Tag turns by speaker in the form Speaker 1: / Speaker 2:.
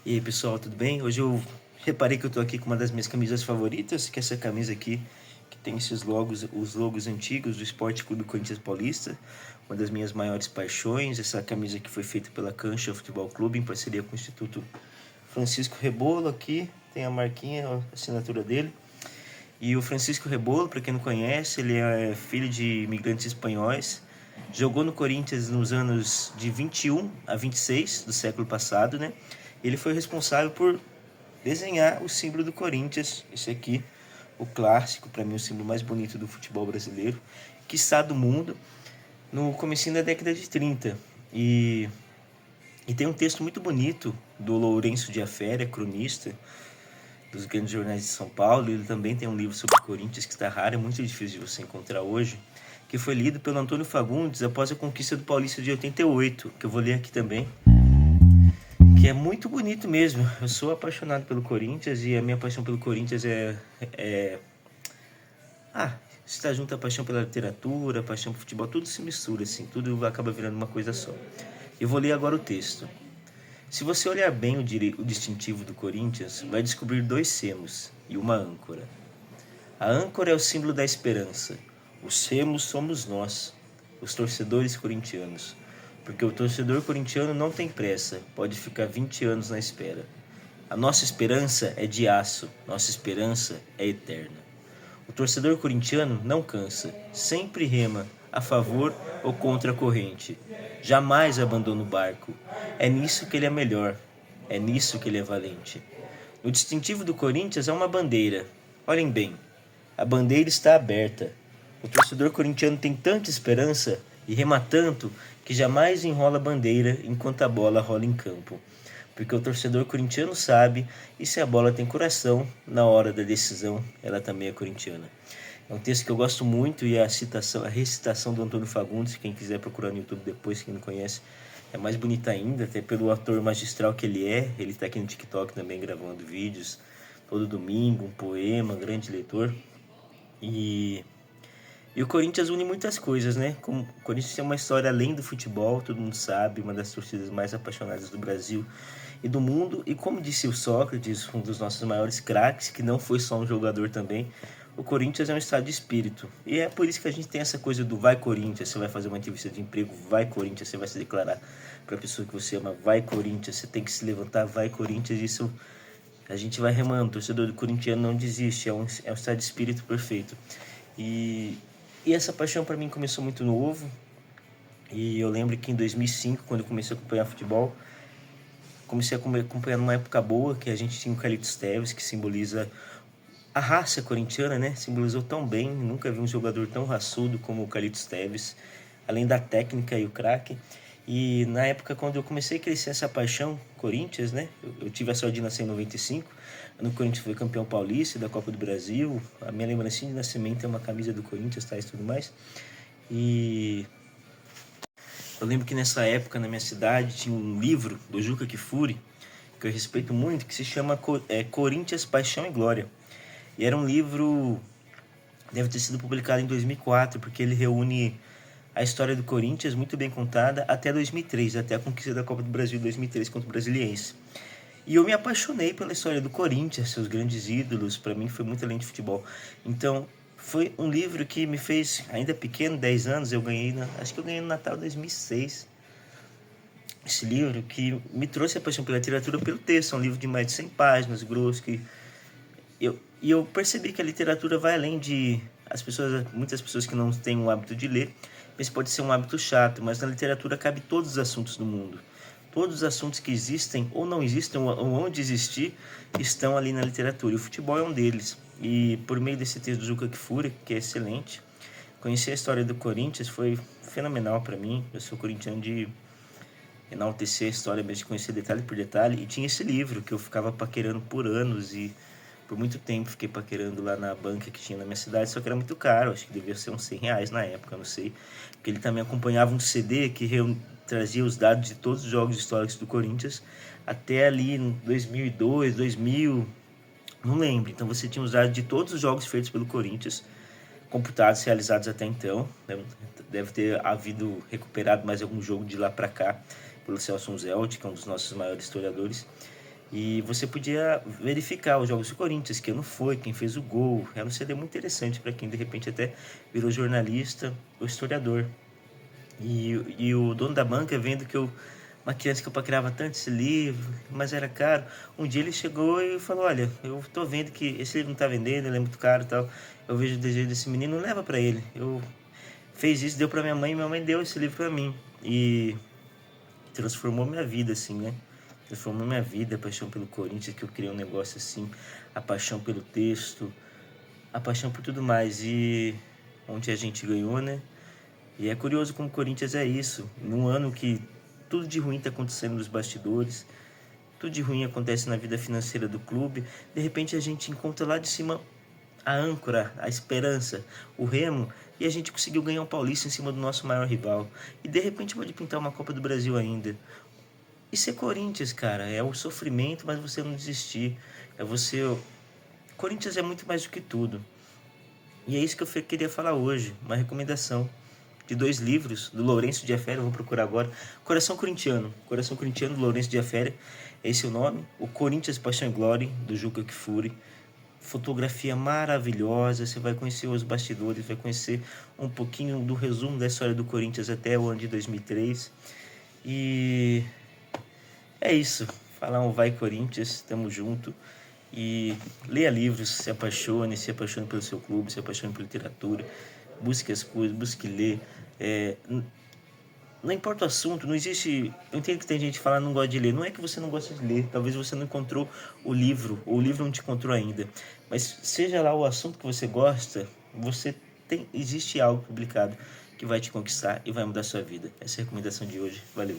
Speaker 1: E aí pessoal, tudo bem? Hoje eu reparei que eu tô aqui com uma das minhas camisas favoritas, que é essa camisa aqui, que tem esses logos, os logos antigos do Esporte Clube Corinthians Paulista, uma das minhas maiores paixões. Essa camisa que foi feita pela Cancha Futebol Clube em parceria com o Instituto Francisco Rebolo. Aqui tem a marquinha, a assinatura dele. E o Francisco Rebolo, para quem não conhece, ele é filho de imigrantes espanhóis. Jogou no Corinthians nos anos de 21 a 26 do século passado, né? Ele foi responsável por desenhar o símbolo do Corinthians, esse aqui, o clássico, para mim o símbolo mais bonito do futebol brasileiro, quiçá do mundo, no comecinho da década de 30. E tem um texto muito bonito do Lourenço de Aféria, cronista dos grandes jornais de São Paulo. Ele também tem um livro sobre o Corinthians que está raro, é muito difícil de você encontrar hoje, que foi lido pelo Antônio Fagundes após a conquista do Paulista de 88, que eu vou ler aqui também, que é muito bonito mesmo. Eu sou apaixonado pelo Corinthians e a minha paixão pelo Corinthians está junto à paixão pela literatura, a paixão pelo futebol, tudo se mistura assim, tudo acaba virando uma coisa só. Eu vou ler agora o texto. Se você olhar bem o distintivo do Corinthians, vai descobrir dois semos e uma âncora. A âncora é o símbolo da esperança. Os semos somos nós, os torcedores corintianos. Porque o torcedor corintiano não tem pressa, pode ficar 20 anos na espera. A nossa esperança é de aço, nossa esperança é eterna. O torcedor corintiano não cansa, sempre rema, a favor ou contra a corrente. Jamais abandona o barco. É nisso que ele é melhor, é nisso que ele é valente. O distintivo do Corinthians é uma bandeira. Olhem bem, a bandeira está aberta. O torcedor corintiano tem tanta esperança e rema tanto que jamais enrola a bandeira enquanto a bola rola em campo. Porque o torcedor corintiano sabe, e se a bola tem coração, na hora da decisão, ela também é corintiana. É um texto que eu gosto muito e a recitação do Antônio Fagundes, quem quiser procurar no YouTube depois, quem não conhece, é mais bonita ainda, até pelo ator magistral que ele é. Ele está aqui no TikTok também gravando vídeos todo domingo, um poema, grande leitor. E o Corinthians une muitas coisas, né? Como o Corinthians tem uma história além do futebol, todo mundo sabe, uma das torcidas mais apaixonadas do Brasil e do mundo. E como disse o Sócrates, um dos nossos maiores craques, que não foi só um jogador também, o Corinthians é um estado de espírito. E é por isso que a gente tem essa coisa do vai Corinthians. Você vai fazer uma entrevista de emprego, vai Corinthians. Você vai se declarar para a pessoa que você ama, vai Corinthians. Você tem que se levantar, vai Corinthians. Isso a gente vai remando. O torcedor do corintiano não desiste, é um estado de espírito perfeito. E essa paixão para mim começou muito novo. E eu lembro que em 2005, quando eu comecei a acompanhar futebol, comecei a acompanhar numa época boa, que a gente tinha o Carlitos Tevez, que simboliza a raça corintiana, né? Simbolizou tão bem. Nunca vi um jogador tão raçudo como o Carlitos Tevez, além da técnica e o craque. E na época, quando eu comecei a crescer essa paixão Corinthians, né? Eu tive a sorte de nascer em 95. No Corinthians foi campeão paulista da Copa do Brasil. A minha lembrancinha de nascimento é uma camisa do Corinthians, tá, e tudo mais. E eu lembro que nessa época, na minha cidade, tinha um livro do Juca Kfouri, que eu respeito muito, que se chama Corinthians, Paixão e Glória. E era um livro, deve ter sido publicado em 2004, porque ele reúne a história do Corinthians muito bem contada até 2003, até a conquista da Copa do Brasil em 2003 contra o Brasiliense. E eu me apaixonei pela história do Corinthians, seus grandes ídolos. Para mim foi muito além de futebol. Então foi um livro que me fez, ainda pequeno, 10 anos, acho que eu ganhei no Natal de 2006. Esse livro que me trouxe a paixão pela literatura pelo texto. É um livro de mais de 100 páginas, grosso, que eu percebi que a literatura vai além de muitas pessoas que não têm o hábito de ler, mas pode ser um hábito chato, mas na literatura cabe todos os assuntos do mundo. Todos os assuntos que existem ou não existem, ou onde existir, estão ali na literatura. E o futebol é um deles. E por meio desse texto do Juca Kfouri, que é excelente, conhecer a história do Corinthians foi fenomenal para mim. Eu sou corintiano de enaltecer a história, mas de conhecer detalhe por detalhe. E tinha esse livro que eu ficava paquerando por anos e por muito tempo fiquei paquerando lá na banca que tinha na minha cidade, só que era muito caro, acho que devia ser uns 100 reais na época, não sei. Porque ele também acompanhava um CD que trazia os dados de todos os jogos históricos do Corinthians, até ali em 2002, 2000, não lembro. Então você tinha os dados de todos os jogos feitos pelo Corinthians, computados, realizados até então. Deve ter havido recuperado mais algum jogo de lá para cá, pelo Celso Zelt, que é um dos nossos maiores historiadores. E você podia verificar os jogos do Corinthians, que ano foi, quem fez o gol. Era um CD muito interessante para quem de repente até virou jornalista ou historiador. E o dono da banca, vendo que uma criança que eu paquerava tanto esse livro, mas era caro, um dia ele chegou e falou: olha, eu tô vendo que esse livro não tá vendendo, ele é muito caro e tal. Eu vejo o desejo desse menino, leva para ele. Eu fez isso, deu para minha mãe deu esse livro para mim. E transformou minha vida, assim, né? Transformou minha vida, a paixão pelo Corinthians, que eu criei um negócio assim, a paixão pelo texto, a paixão por tudo mais. E ontem a gente ganhou, né? E é curioso como o Corinthians é isso. Num ano que tudo de ruim está acontecendo nos bastidores, tudo de ruim acontece na vida financeira do clube, de repente a gente encontra lá de cima a âncora, a esperança, o remo, e a gente conseguiu ganhar um Paulista em cima do nosso maior rival. E de repente pode pintar uma Copa do Brasil ainda. Isso é Corinthians, cara. É o sofrimento, mas você não desistir. É você. Corinthians é muito mais do que tudo. E é isso que eu queria falar hoje. Uma recomendação de 2 livros do Lourenço de Aféria. Eu vou procurar agora. Coração Corintiano. Coração Corintiano do Lourenço de Aféria. Esse é o nome. O Corinthians, Paixão e Glória do Juca Kfouri. Fotografia maravilhosa. Você vai conhecer os bastidores, vai conhecer um pouquinho do resumo da história do Corinthians até o ano de 2003. E é isso. Falar um vai Corinthians, tamo junto. E leia livros, se apaixone pelo seu clube, se apaixone por literatura. Busque as coisas, busque ler. Não importa o assunto, não existe. Eu entendo que tem gente que fala não gosta de ler. Não é que você não gosta de ler, talvez você não encontrou o livro, ou o livro não te encontrou ainda. Mas seja lá o assunto que você gosta, existe algo publicado que vai te conquistar e vai mudar a sua vida. Essa é a recomendação de hoje. Valeu.